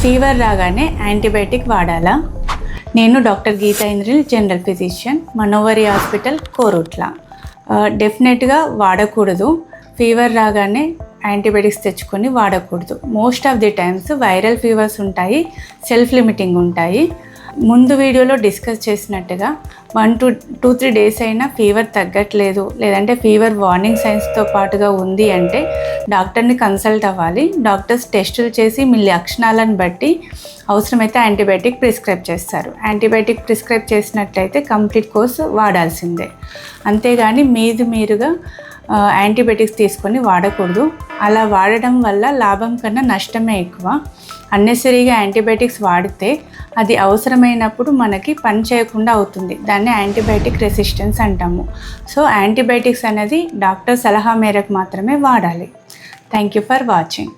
Fever రాగానే antibiotic వాడాలా? నేను doctor Geetha Indril, general physician, Manovari hospital, Korutla. డెఫినెట్గా వాడకూడదు. ఫీవర్ రాగానే యాంటీబయాటిక్స్ తెచ్చుకొని వాడకూడదు. Most of the times viral fevers ఉంటాయి, సెల్ఫ్ లిమిటింగ్ ఉంటాయి. ముందు వీడియోలో డిస్కస్ చేసినట్టుగా 1 to 2-3 డేస్ అయినా ఫీవర్ తగ్గట్లేదు, లేదంటే ఫీవర్ వార్నింగ్ సైన్స్తో పాటుగా ఉంది అంటే డాక్టర్ని కన్సల్ట్ అవ్వాలి. డాక్టర్స్ టెస్టులు చేసి మీ లక్షణాలను బట్టి అవసరమైతే యాంటీబయాటిక్ ప్రిస్క్రైబ్ చేస్తారు. యాంటీబయాటిక్ ప్రిస్క్రైబ్ చేసినట్లయితే కంప్లీట్ కోర్స్ వాడాల్సిందే. అంతేగాని మీరుగా యాంటీబయాటిక్స్ తీసుకొని వాడకూడదు. అలా వాడడం వల్ల లాభం కన్నా నష్టమే ఎక్కువ. అన్నెసరీగా యాంటీబయాటిక్స్ వాడితే అది అవసరమైనప్పుడు మనకి పని చేయకుండా అవుతుంది. దాన్ని యాంటీబయాటిక్ రెసిస్టెన్స్ అంటాము. సో యాంటీబయాటిక్స్ అనేది డాక్టర్ సలహా మేరకు మాత్రమే వాడాలి. Thank you for watching.